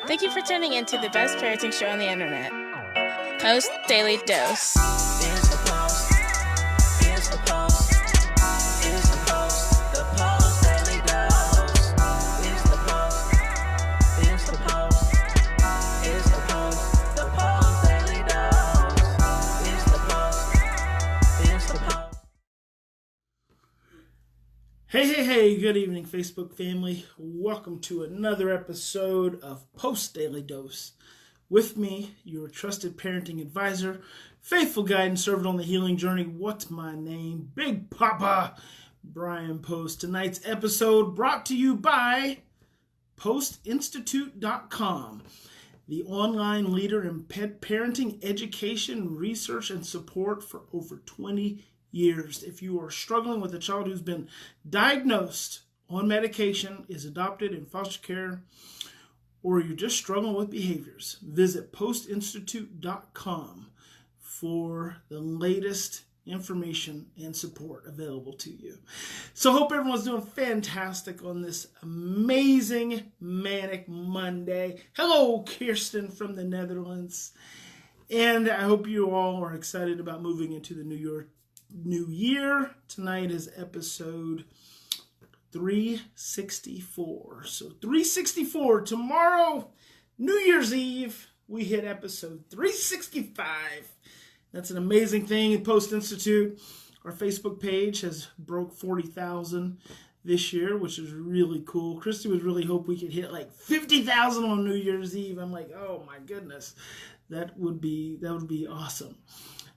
Thank you for tuning in to the best parenting show on the internet, Post Daily Dose. It's the Post. It's the Post. It's the Post. The Post Daily Dose. It's the Post. It's the Post. It's the Post. The Post Daily Dose. It's the Post. It's the Post. Hey, good evening, Facebook family. Welcome to another episode of Post Daily Dose. With me, your trusted parenting advisor, faithful guide and servant on the healing journey. What's my name? Big Papa Bryan+Post. Tonight's episode brought to you by Post+Institute.com, the online leader in pet parenting, education, research, and support for over 20 years. If you are struggling with a child who's been diagnosed on medication, is adopted in foster care, or you're just struggling with behaviors, visit postinstitute.com for the latest information and support available to you. So hope everyone's doing fantastic on this amazing Manic Monday. Hello, Kirsten from the Netherlands. And I hope you all are excited about moving into the new year. Tonight is episode 364. So 364. Tomorrow, New Year's Eve, we hit episode 365. That's an amazing thing at Post Institute. Our Facebook page has broke 40,000 this year, which is really cool. Christy would really hope we could hit like 50,000 on New Year's Eve. I'm like, oh my goodness, that would be awesome.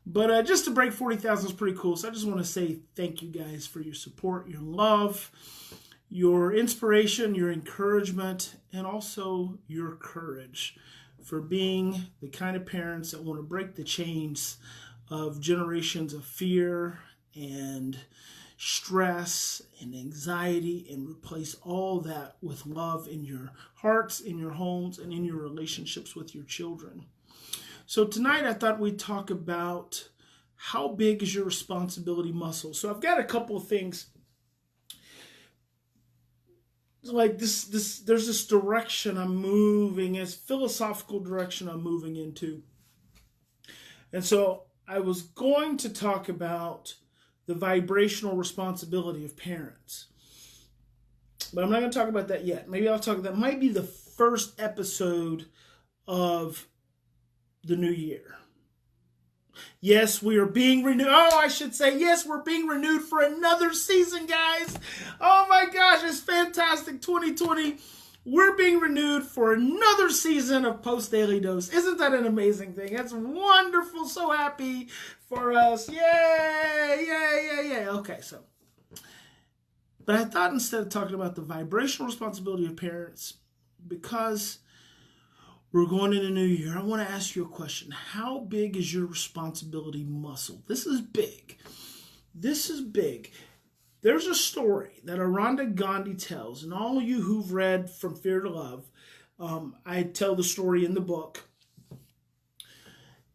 But just to break 40,000 is pretty cool. So I just want to say thank you guys for your support, your love, your inspiration, your encouragement, and also your courage for being the kind of parents that want to break the chains of generations of fear and stress and anxiety and replace all that with love in your hearts, in your homes, and in your relationships with your children. So tonight I thought we'd talk about how big is your responsibility muscle. So I've got a couple of things like this. There's this direction I'm moving, this philosophical direction I'm moving into. And so I was going to talk about the vibrational responsibility of parents. But I'm not going to talk about that yet. Maybe I'll talk, that might be the first episode of the new year. Yes, we are being renewed. Oh, I should say, yes, we're being renewed for another season, guys. Oh my gosh, it's fantastic. 2020, we're being renewed for another season of Post Daily Dose. Isn't that an amazing thing? That's wonderful. So happy for us. Yay. Okay, so. But I thought instead of talking about the vibrational responsibility of parents, because we're going into the new year, I want to ask you a question. How big is your responsibility muscle? This is big. There's a story that Aranda Gandhi tells, and all you who've read From Fear to Love, I tell the story in the book.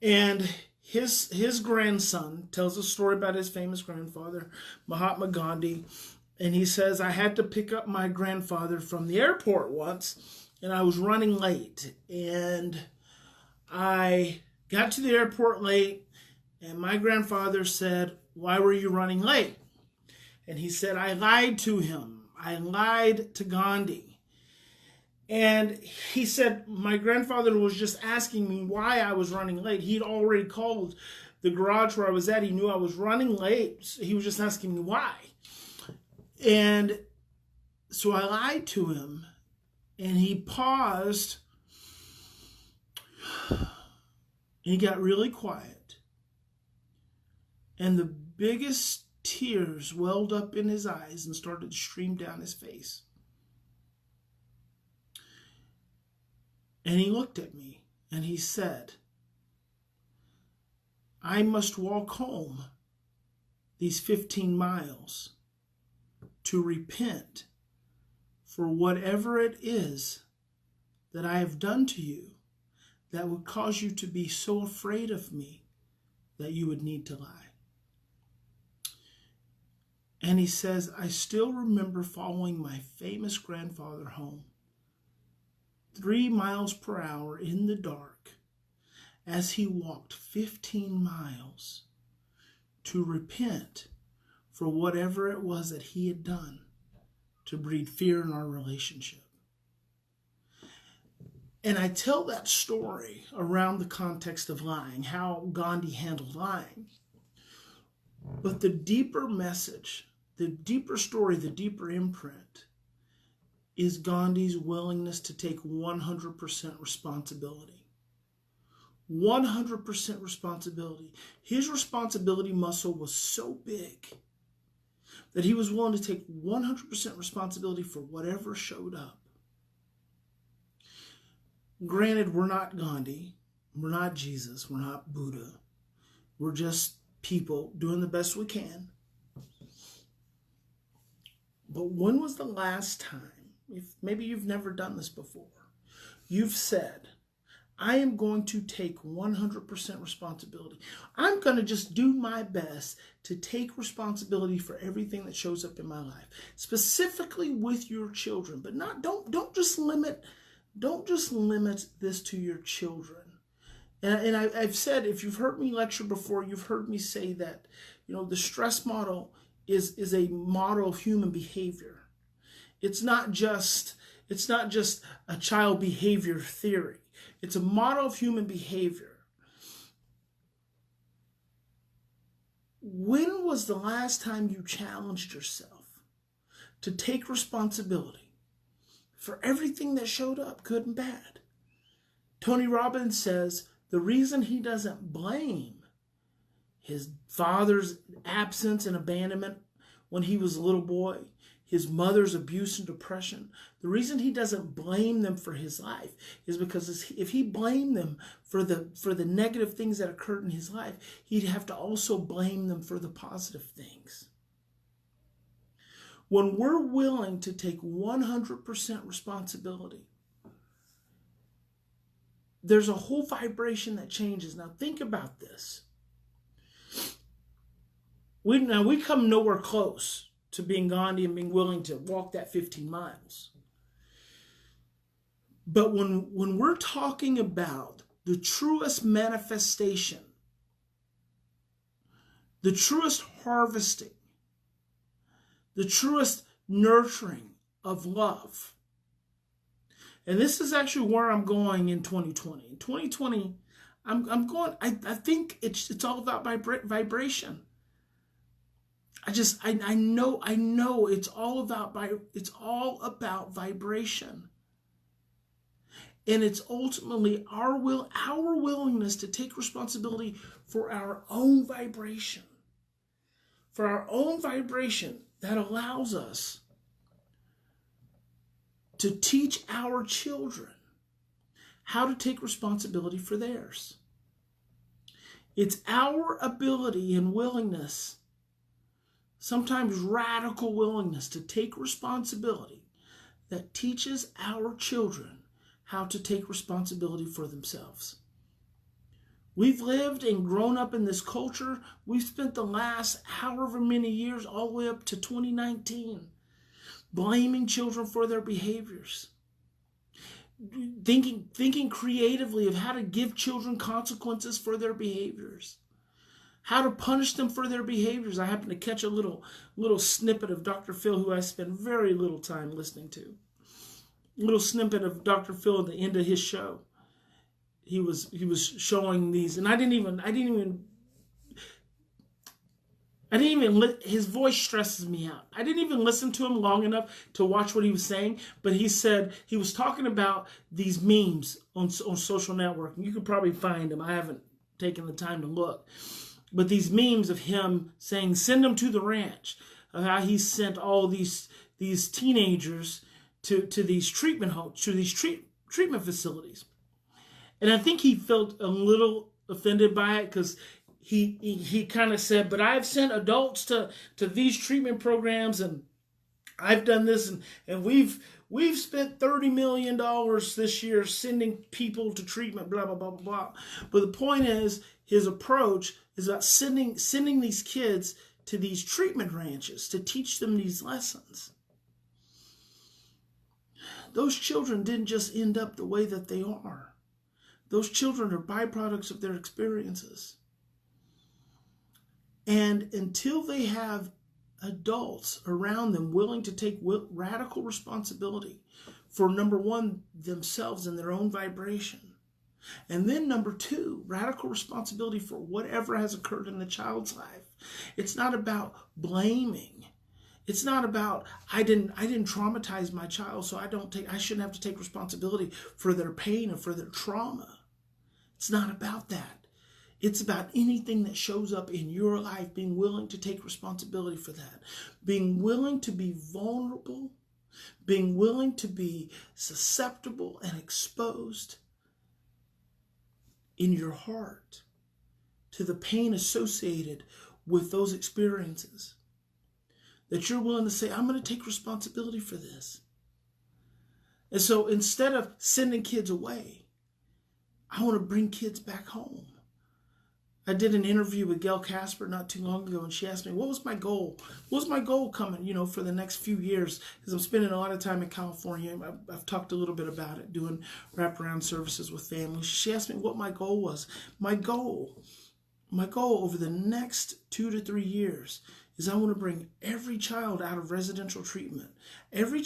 And his grandson tells a story about his famous grandfather, Mahatma Gandhi. And he says, I had to pick up my grandfather from the airport once, and I was running late, and I got to the airport late, and my grandfather said, why were you running late? And he said, I lied to him. I lied to Gandhi. And he said, my grandfather was just asking me why I was running late. He'd already called the garage where I was at. He knew I was running late. So he was just asking me why. And so I lied to him. And he paused, and he got really quiet. And the biggest tears welled up in his eyes and started to stream down his face. And he looked at me, and he said, I must walk home these 15 miles to repent for whatever it is that I have done to you that would cause you to be so afraid of me that you would need to lie. And he says, I still remember following my famous grandfather home 3 miles per hour in the dark as he walked 15 miles to repent for whatever it was that he had done to breed fear in our relationship. And I tell that story around the context of lying, how Gandhi handled lying. But the deeper message, the deeper story, the deeper imprint is Gandhi's willingness to take 100% responsibility. 100% responsibility. His responsibility muscle was so big that he was willing to take 100% responsibility for whatever showed up. Granted, we're not Gandhi, we're not Jesus, we're not Buddha. We're just people doing the best we can. But when was the last time, if maybe you've never done this before, you've said, I am going to take 100% responsibility. I'm going to just do my best to take responsibility for everything that shows up in my life, specifically with your children. But don't just limit this to your children. And I've said, if you've heard me lecture before, you've heard me say that, the stress model is a model of human behavior. It's not just a child behavior theory. It's a model of human behavior. When was the last time you challenged yourself to take responsibility for everything that showed up, good and bad? Tony Robbins says the reason he doesn't blame his father's absence and abandonment when he was a little boy, his mother's abuse and depression, the reason he doesn't blame them for his life is because if he blamed them for the negative things that occurred in his life, he'd have to also blame them for the positive things. When we're willing to take 100% responsibility, there's a whole vibration that changes. Now think about this. We come nowhere close to being Gandhi and being willing to walk that 15 miles. But when we're talking about the truest manifestation, the truest harvesting, the truest nurturing of love, and this is actually where I'm going in 2020. In 2020, I think it's all about vibration. I know it's all about vibration. And it's ultimately our willingness to take responsibility for our own vibration. For our own vibration that allows us to teach our children how to take responsibility for theirs. It's our ability and willingness, sometimes radical willingness, to take responsibility that teaches our children how to take responsibility for themselves. We've lived and grown up in this culture. We've spent the last however many years, all the way up to 2019, blaming children for their behaviors. Thinking creatively of how to give children consequences for their behaviors. How to punish them for their behaviors. I happened to catch a little snippet of Dr. Phil, who I spend very little time listening to. A little snippet of Dr. Phil at the end of his show. He was showing these, and his voice stresses me out. I didn't even listen to him long enough to watch what he was saying, but he said he was talking about these memes on social networking. You could probably find them. I haven't taken the time to look. But these memes of him saying, send them to the ranch, of how he sent all these teenagers to these treatment homes, to these treatment facilities. And I think he felt a little offended by it because he kind of said, but I've sent adults to these treatment programs, and I've done this, and we've spent $30 million this year sending people to treatment, blah, blah, blah, blah, blah. But the point is, his approach is about sending these kids to these treatment ranches to teach them these lessons. those children didn't just end up the way that they are. Those children are byproducts of their experiences. And until they have adults around them willing to take radical responsibility for, number one, themselves and their own vibration, and then number two, radical responsibility for whatever has occurred in the child's life. It's not about blaming. It's not about I didn't traumatize my child, so I shouldn't have to take responsibility for their pain or for their trauma. It's not about that. It's about anything that shows up in your life, being willing to take responsibility for that, being willing to be vulnerable, being willing to be susceptible and exposed in your heart to the pain associated with those experiences. That you're willing to say, I'm going to take responsibility for this. And so instead of sending kids away, I want to bring kids back home. I did an interview with Gail Casper not too long ago, and she asked me, what was my goal? What was my goal coming, for the next few years? Because I'm spending a lot of time in California. I've talked a little bit about it, doing wraparound services with families. She asked me what my goal was. My goal over the next 2 to 3 years is I want to bring every child out of residential treatment. Every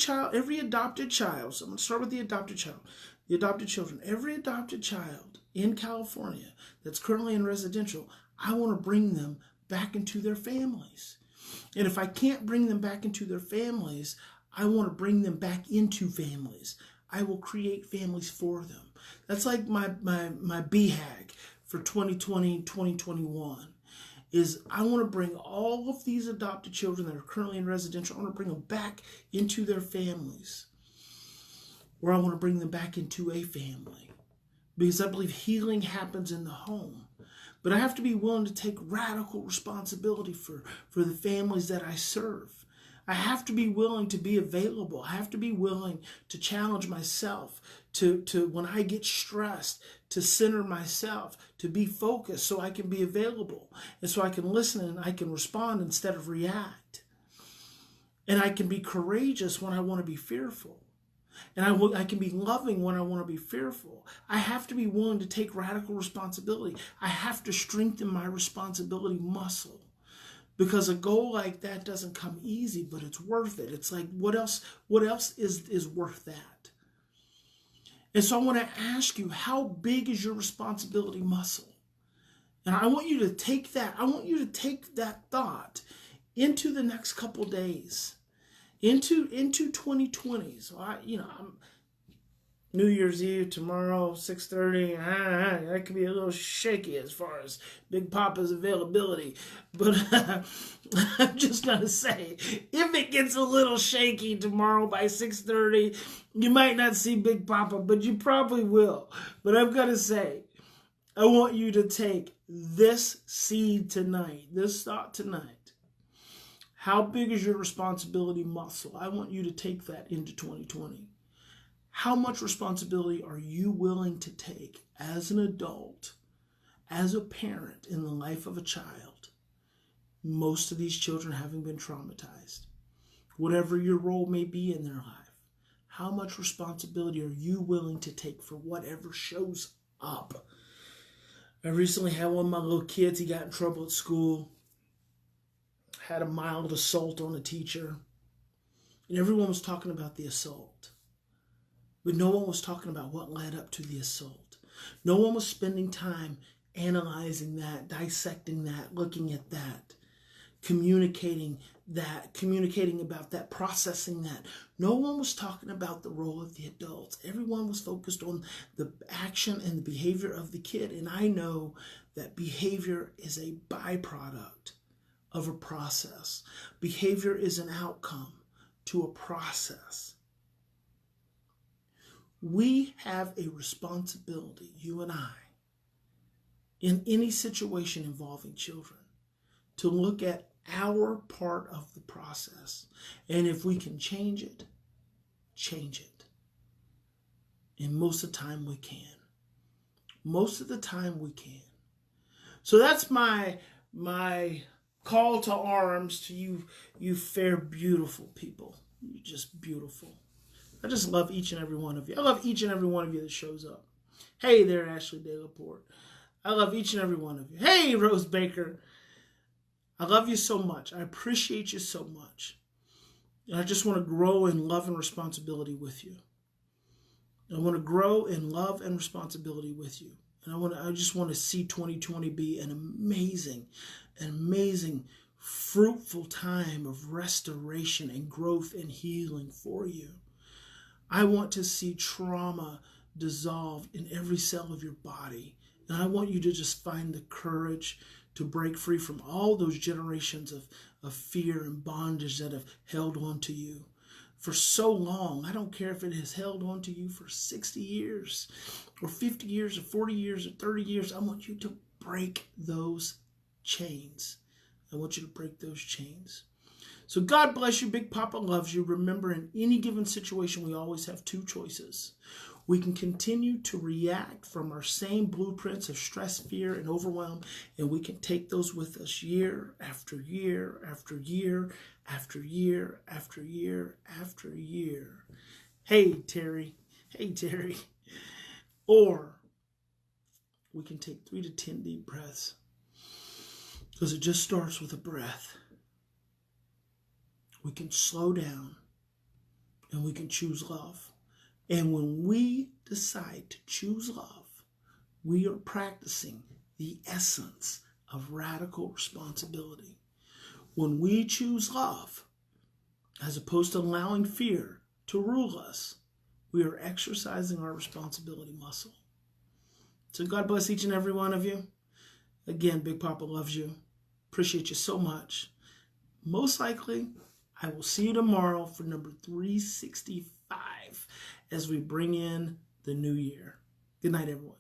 adopted child. So I'm going to start with the adopted child. The adopted children. Every adopted child in California that's currently in residential, I want to bring them back into their families. And if I can't bring them back into their families, I want to bring them back into families. I will create families for them. That's like my BHAG for 2020, 2021. Is I want to bring all of these adopted children that are currently in residential, I want to bring them back into their families. Or I want to bring them back into a family. Because I believe healing happens in the home. But I have to be willing to take radical responsibility for the families that I serve. I have to be willing to be available. I have to be willing to challenge myself, to when I get stressed, to center myself, to be focused so I can be available. And so I can listen and I can respond instead of react. And I can be courageous when I want to be fearful. And I can be loving when I want to be fearful. I have to be willing to take radical responsibility. I have to strengthen my responsibility muscle. Because a goal like that doesn't come easy, but it's worth it. It's like, what else is worth that? And so I want to ask you, how big is your responsibility muscle? And I want you to take that. I want you to take that thought into the next couple days. Into 2020. So I'm New Year's Eve tomorrow, 6:30. That could be a little shaky as far as Big Papa's availability. But I'm just gonna say, if it gets a little shaky tomorrow by 6:30, you might not see Big Papa, but you probably will. But I've got to say, I want you to take this seed tonight, this thought tonight. How big is your responsibility muscle? I want you to take that into 2020. How much responsibility are you willing to take as an adult, as a parent in the life of a child? Most of these children having been traumatized. Whatever your role may be in their life, how much responsibility are you willing to take for whatever shows up? I recently had one of my little kids, he got in trouble at school. Had a mild assault on a teacher. And everyone was talking about the assault. But no one was talking about what led up to the assault. No one was spending time analyzing that, dissecting that, looking at that, communicating about that, processing that. No one was talking about the role of the adults. Everyone was focused on the action and the behavior of the kid. And I know that behavior is a byproduct of a process. Behavior is an outcome to a process. We have a responsibility, you and I, in any situation involving children, to look at our part of the process. And if we can change it, change it. And most of the time we can. Most of the time we can. So that's my call to arms to you fair, beautiful people. You're just beautiful. I just love each and every one of you. I love each and every one of you that shows up. Hey there, Ashley De Laporte. I love each and every one of you. Hey, Rose Baker. I love you so much. I appreciate you so much. And I just want to grow in love and responsibility with you. I want to grow in love and responsibility with you. And I just want to see 2020 be an amazing, fruitful time of restoration and growth and healing for you. I want to see trauma dissolved in every cell of your body. And I want you to just find the courage to break free from all those generations of fear and bondage that have held on to you for so long. I don't care if it has held on to you for 60 years or 50 years or 40 years or 30 years. I want you to break those chains. I want you to break those chains. So God bless you. Big Papa loves you. Remember, in any given situation, we always have two choices. We can continue to react from our same blueprints of stress, fear, and overwhelm, and we can take those with us year after year after year after year after year after year. Hey, Terry. Hey, Terry. Or we can take 3 to 10 deep breaths, because it just starts with a breath. We can slow down and we can choose love. And when we decide to choose love, we are practicing the essence of radical responsibility. When we choose love, as opposed to allowing fear to rule us, we are exercising our responsibility muscle. So God bless each and every one of you. Again, Big Papa loves you. Appreciate you so much. Most likely, I will see you tomorrow for number 365 as we bring in the new year. Good night, everyone.